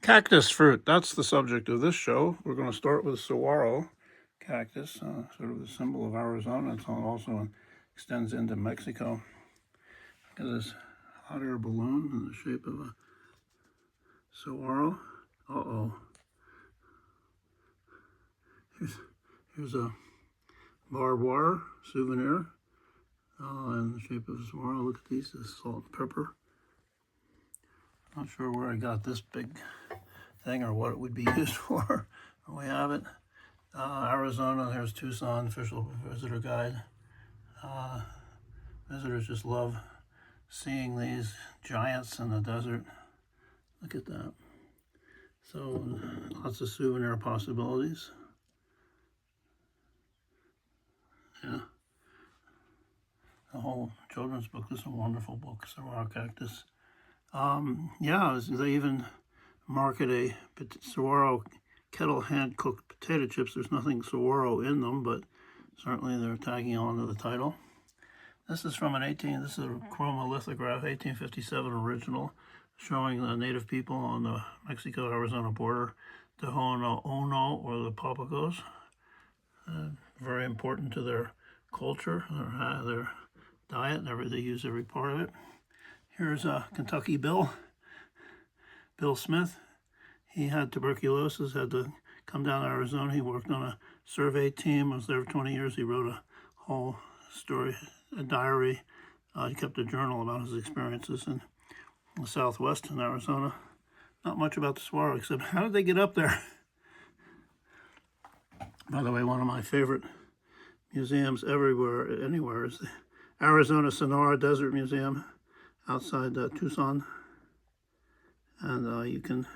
Cactus fruit, that's the subject of this show. We're going to start with saguaro cactus, sort of the symbol of Arizona. It also extends into Mexico. Look at this hot air balloon in the shape of a saguaro. Uh-oh. Here's a barbed wire souvenir in the shape of a saguaro. Look at these, this is salt and pepper. Not sure where I got this big thing or what it would be used for. We have it. Arizona, there's Tucson, official visitor guide. Visitors just love seeing these giants in the desert. Look at that. So lots of souvenir possibilities. Yeah. The whole children's book is a wonderful book, Sajuaro Cactus. Yeah, they even market a saguaro kettle hand-cooked potato chips. There's nothing saguaro in them, but certainly they're tagging on to the title. This is from this is a chromolithograph, 1857 original, showing the native people on the Mexico-Arizona border, Tohono Ono, or the Papagos. Very important to their culture, their diet, and they use every part of it. Here's Kentucky Bill Smith. He had tuberculosis, had to come down to Arizona. He worked on a survey team, was there for 20 years. He wrote a whole story, a diary. He kept a journal about his experiences in the Southwest in Arizona. Not much about the saguaro, except how did they get up there? By the way, one of my favorite museums anywhere is the Arizona Sonora Desert Museum outside Tucson. And you can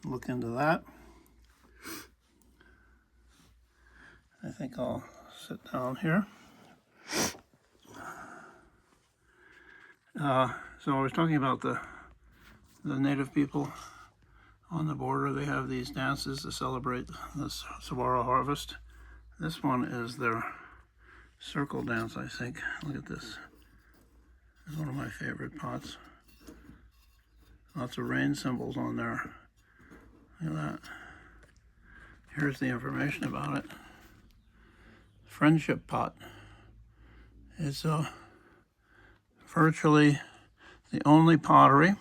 look into that. I think I'll sit down here. So I was talking about the native people on the border. They have these dances to celebrate the saguaro harvest. This one is their circle dance, I think. Look at this. It's one of my favorite pots. Lots of rain symbols on there. Look at that. Here's the information about it. Friendship pot. It's virtually the only pottery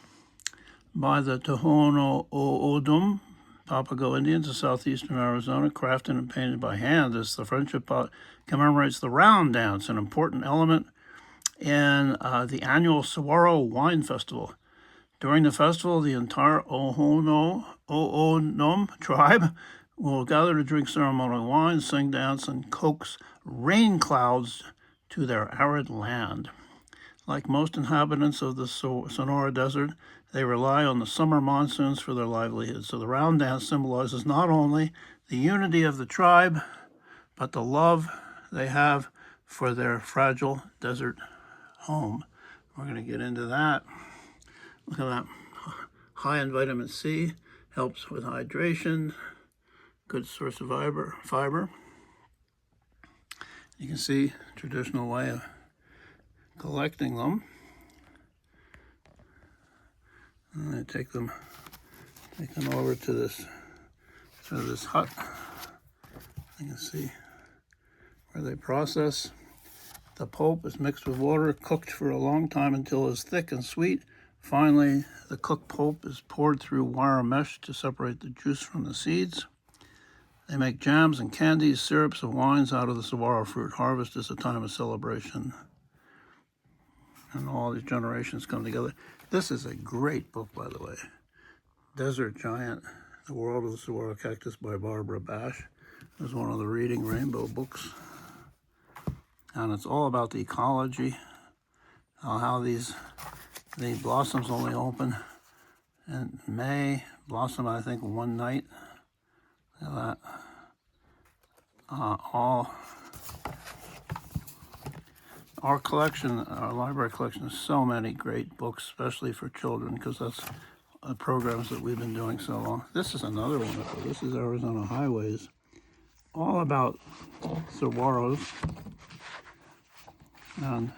by the Tohono O'odham Papago Indians of southeastern Arizona, crafted and painted by hand. The friendship pot commemorates the round dance, an important element in the annual Saguaro Wine Festival. During the festival, the entire O'odham tribe will gather to drink ceremonial wine, sing, dance, and coax rain clouds to their arid land. Like most inhabitants of the Sonora Desert, they rely on the summer monsoons for their livelihood. So the round dance symbolizes not only the unity of the tribe, but the love they have for their fragile desert home. We're going to get into that. Look at that. High in vitamin C, helps with hydration, good source of fiber. You can see traditional way of collecting them. And I take them over to this hut. You can see where they process. The pulp is mixed with water, cooked for a long time until it's thick and sweet. Finally, the cooked pulp is poured through wire mesh to separate the juice from the seeds. They make jams and candies, syrups, and wines out of the saguaro fruit. Harvest is a time of celebration. And all these generations come together. This is a great book, by the way. Desert Giant, The World of the Saguaro Cactus by Barbara Bash. It was one of the Reading Rainbow books. And it's all about the ecology, how the blossoms only open in May. Blossom, I think, one night. Look at that. Our collection, our library collection, is so many great books, especially for children, because that's the programs that we've been doing so long. This is another one. This is Arizona Highways, all about saguaros. And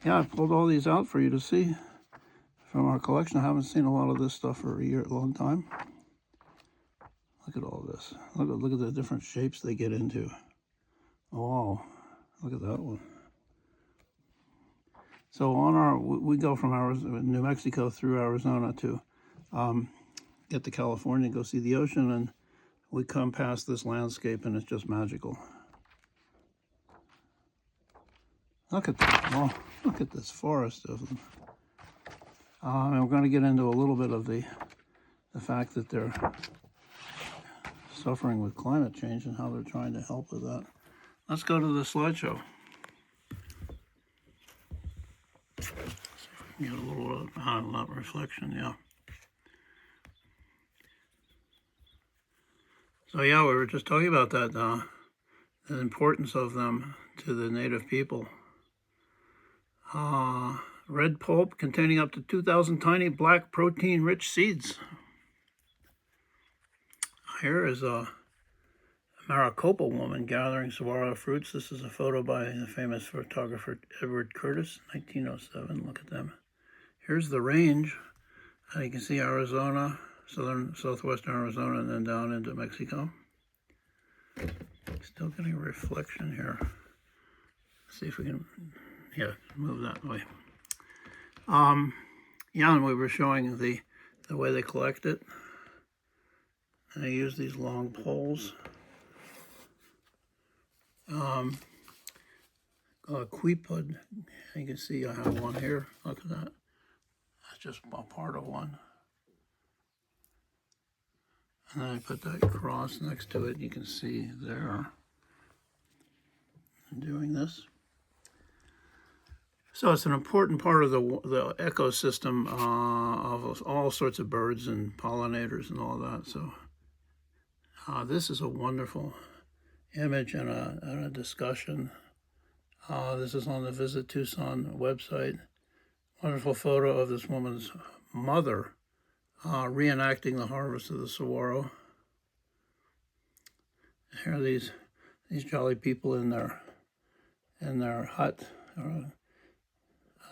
yeah, I pulled all these out for you to see from our collection. I haven't seen a lot of this stuff for a long time. Look at all this. Look at the different shapes they get into. Oh, look at that one. So we go from New Mexico through Arizona to get to California, go see the ocean, and we come past this landscape, and it's just magical. Look at that. Oh, look at this forest of them. And we're going to get into a little bit of the fact that they're suffering with climate change and how they're trying to help with that. Let's go to the slideshow. See if we can get a little not reflection, yeah. So yeah, we were just talking about that, the importance of them to the native people. Red pulp containing up to 2,000 tiny black protein-rich seeds. Here is a Maricopa woman gathering saguaro fruits. This is a photo by the famous photographer Edward Curtis, 1907. Look at them. Here's the range. You can see Arizona, southwestern Arizona, and then down into Mexico. Still getting a reflection here. Let's see if we can, yeah, move that way. Yeah, and we were showing the way they collect it. And they use these long poles. Quipud, you can see I have one here. Look at that. That's just a part of one. And then I put that cross next to it. You can see there doing this. So it's an important part of the ecosystem of all sorts of birds and pollinators and all that. So this is a wonderful image and a discussion. This is on the Visit Tucson website. Wonderful photo of this woman's mother reenacting the harvest of the saguaro. Here are these jolly people in their hut,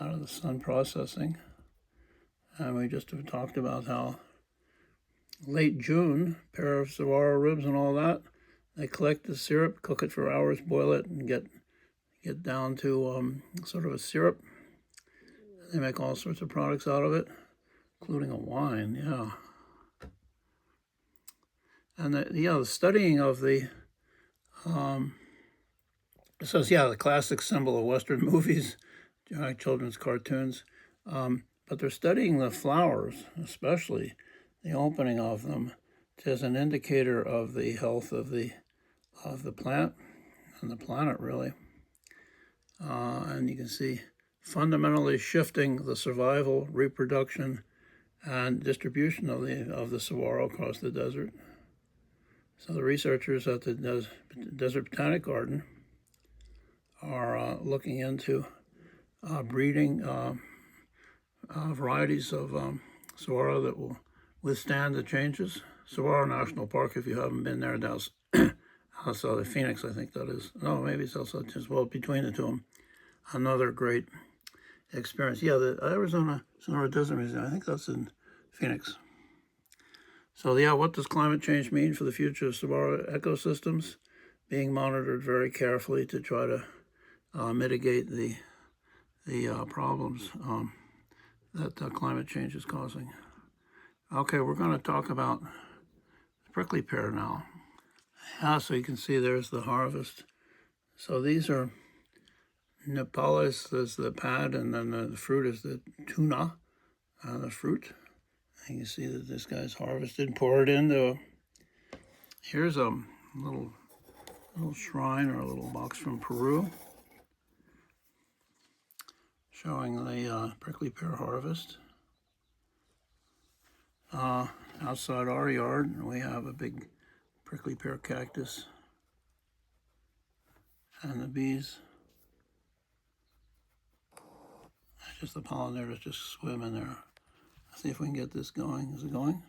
out of the sun processing. And we just have talked about how late June, pair of saguaro ribs and all that, they collect the syrup, cook it for hours, boil it, and get down to sort of a syrup. They make all sorts of products out of it, including a wine, yeah. And the studying of the, it says, yeah, the classic symbol of Western movies, children's cartoons, but they're studying the flowers, especially the opening of them, as an indicator of the health of the plant and the planet, really. And you can see fundamentally shifting the survival, reproduction, and distribution of the saguaro across the desert. So the researchers at the Desert Botanic Garden are looking into breeding varieties of saguaro that will withstand the changes. Saguaro National Park, if you haven't been there, outside of Phoenix, I think that is. No, maybe it's also as well between the two of them. Another great experience. Yeah, the Arizona Sonora Desert Museum, I think that's in Phoenix. So yeah, what does climate change mean for the future of saguaro ecosystems? Being monitored very carefully to try to mitigate the problems that climate change is causing. Okay, we're going to talk about prickly pear now. Yeah, so you can see there's the harvest. So these are Nepales, is the pad, and then the fruit is the tuna, the fruit. And you see that this guy's harvested, poured into. Here's a little shrine or a little box from Peru, showing the prickly pear harvest. Outside our yard, we have a big prickly pear cactus, and the bees. Just the pollinators just swim in there. Let's see if we can get this going. Is it going?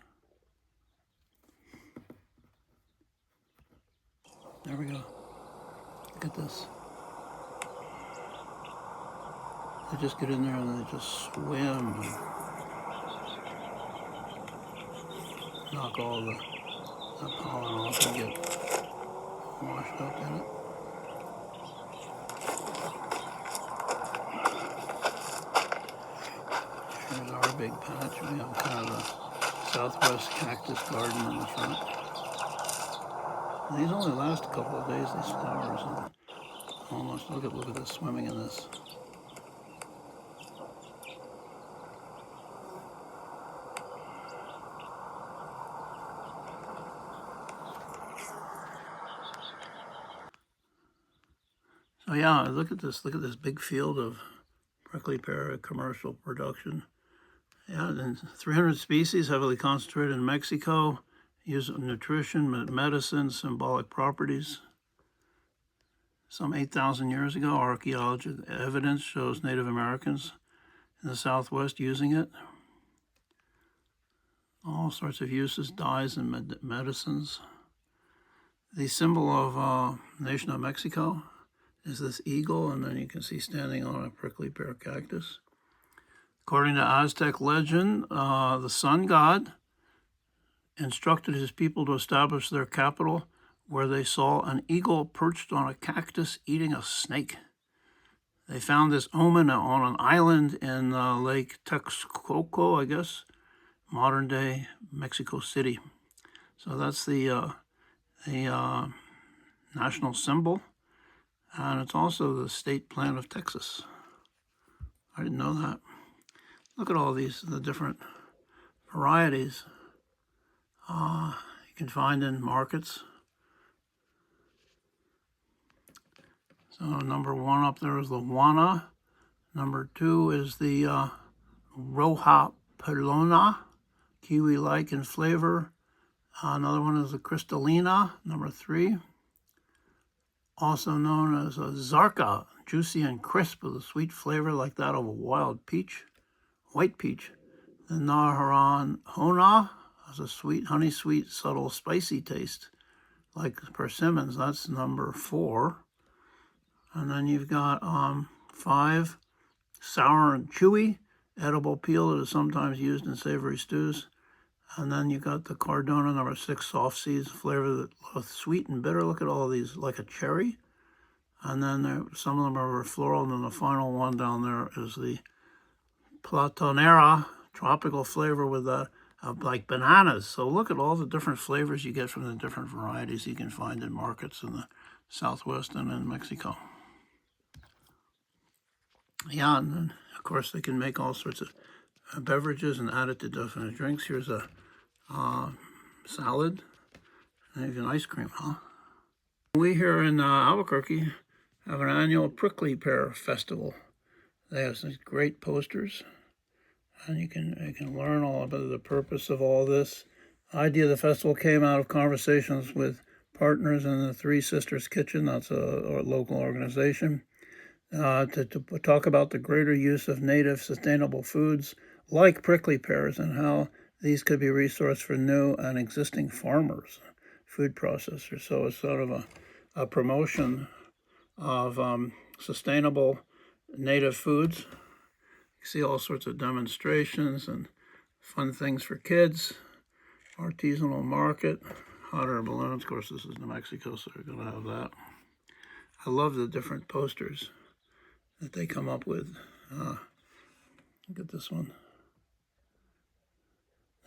There we go. Look at this. They just get in there and they just swim. knock all the pollen off and get washed up in it. Here's our big patch. We have kind of a southwest cactus garden in the front. These only last a couple of days, these flowers. And almost, look at this, swimming in this. So yeah, look at this big field of prickly pear commercial production. Yeah, and 300 species, heavily concentrated in Mexico, use of nutrition, medicine, symbolic properties. Some 8,000 years ago, archaeological evidence shows Native Americans in the Southwest using it. All sorts of uses, dyes and medicines. The symbol of nation of Mexico is this eagle, and then you can see standing on a prickly pear cactus. According to Aztec legend, the sun god instructed his people to establish their capital where they saw an eagle perched on a cactus eating a snake. They found this omen on an island in Lake Texcoco, I guess, modern-day Mexico City. So that's the national symbol, and it's also the state plant of Texas. I didn't know that. Look at all these, the different varieties you can find in markets. So number 1 up there is the Juana. Number 2 is the Roja Pelona, kiwi-like in flavor. Another one is the Crystalina, number 3. Also known as a Zarca, juicy and crisp with a sweet flavor like that of a wild peach, white peach. The Naranjona has a sweet, honey-sweet, subtle, spicy taste, like persimmons. That's number 4. And then you've got 5, sour and chewy, edible peel that is sometimes used in savory stews. And then you've got the Cardona, number 6, soft seeds, flavor that sweet and bitter. Look at all of these, like a cherry. And then some of them are floral, and then the final one down there is the Platanera, tropical flavor with that like bananas. So look at all the different flavors you get from the different varieties you can find in markets in the Southwest and in Mexico. Yeah, and then, of course, they can make all sorts of beverages and add it to different drinks. Here's a salad, and even ice cream, huh? We here in Albuquerque have an annual prickly pear festival. They have some great posters, and you can learn all about the purpose of all this. The idea of the festival came out of conversations with partners in the Three Sisters Kitchen. That's a local organization. To talk about the greater use of native sustainable foods like prickly pears and how these could be a resource for new and existing farmers, food processors. So it's sort of a promotion of sustainable native foods. You see all sorts of demonstrations and fun things for kids, artisanal market, hot air balloons. Of course, this is New Mexico, so we're going to have that. I love the different posters that they come up with. Look at this one.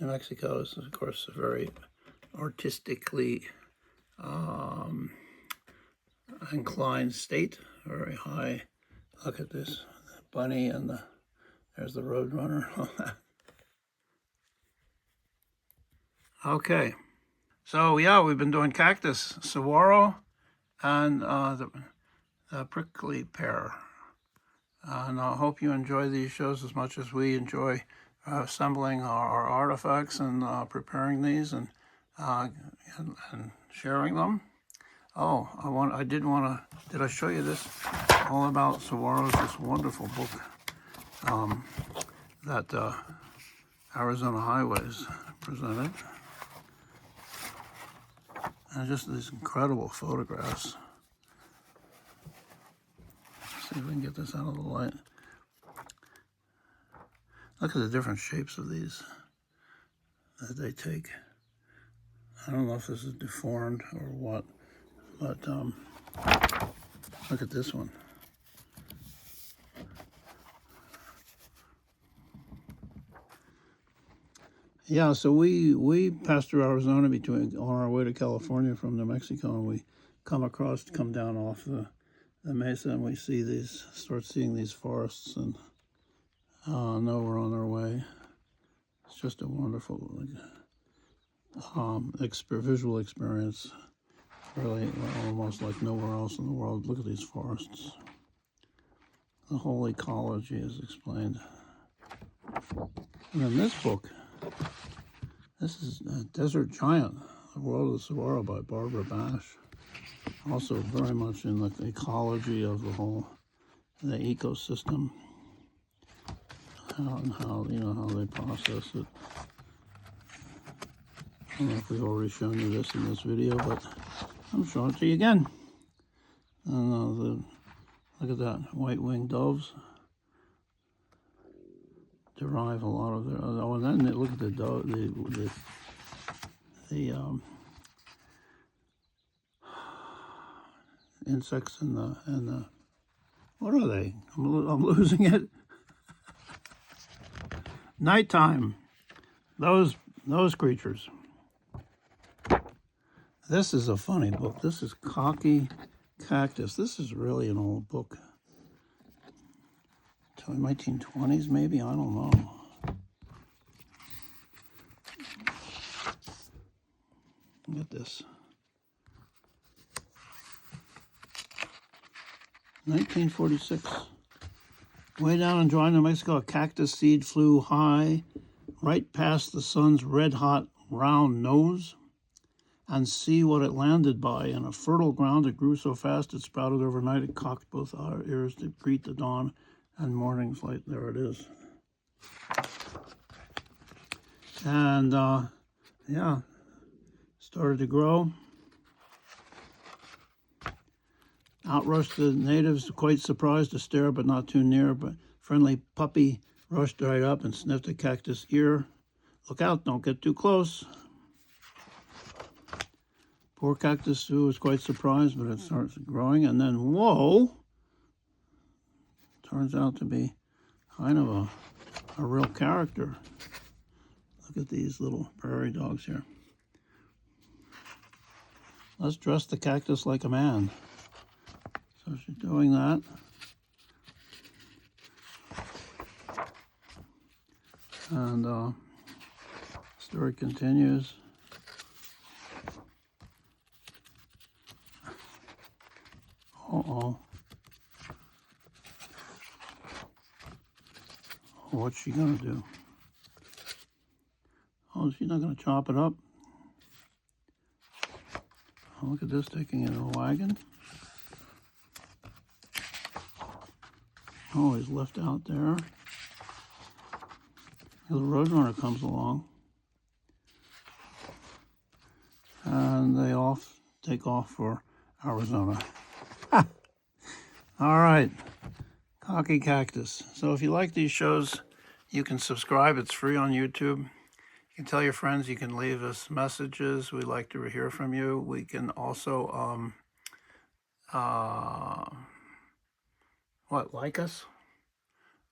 New Mexico is, of course, a very artistically inclined state, very high. Look at this, the bunny, and there's the roadrunner. Okay, so yeah, we've been doing cactus, saguaro, and the prickly pear. And I hope you enjoy these shows as much as we enjoy assembling our artifacts and preparing these and sharing them. Oh, did I show you this? All about saguaros, this wonderful book that Arizona Highways presented. And just these incredible photographs. See if we can get this out of the light. Look at the different shapes of these that they take. I don't know if this is deformed or what, but look at this one. Yeah, so we passed through Arizona on our way to California from New Mexico, and we come down off the mesa, and we start seeing these forests, and know we're on our way. It's just a wonderful visual experience, really almost like nowhere else in the world. Look at these forests. The whole ecology is explained. And in this book, this is Desert Giant, The World of Sajuaro by Barbara Bash. Also very much in the ecology of the ecosystem, how they process it. I don't know if we've already shown you this in this video, but I'm showing it to you again. And look at that, white-winged doves derive a lot of their. Oh, and then look at the dove, the insects and the what are they? I'm losing it. Nighttime. Those creatures. This is a funny book. This is Cactus. This is really an old book. So 1920s, maybe? I don't know. Look at this. 1946. Way down in dry New Mexico, a cactus seed flew high, right past the sun's red-hot round nose. And see what it landed by. In a fertile ground, it grew so fast it sprouted overnight. It cocked both our ears to greet the dawn and morning's light. There it is. And yeah, started to grow. Outrushed the natives, quite surprised to stare, but not too near. But friendly puppy rushed right up and sniffed a cactus ear. Look out, don't get too close. Poor cactus too was quite surprised, but it starts growing, and then whoa! Turns out to be kind of a real character. Look at these little prairie dogs here. Let's dress the cactus like a man. So she's doing that. And story continues. Uh-oh. What's she gonna do? Oh, she's not gonna chop it up. Oh, look at this, taking it in a wagon. Oh, he's left out there. The roadrunner comes along. And they take off for Arizona. All right, Cocky Cactus. So if you like these shows, you can subscribe. It's free on YouTube. You can tell your friends. You can leave us messages. We'd like to hear from you. We can also, like us?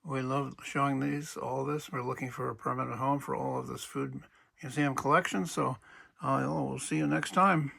We love showing all this. We're looking for a permanent home for all of this food museum collection. So we'll see you next time.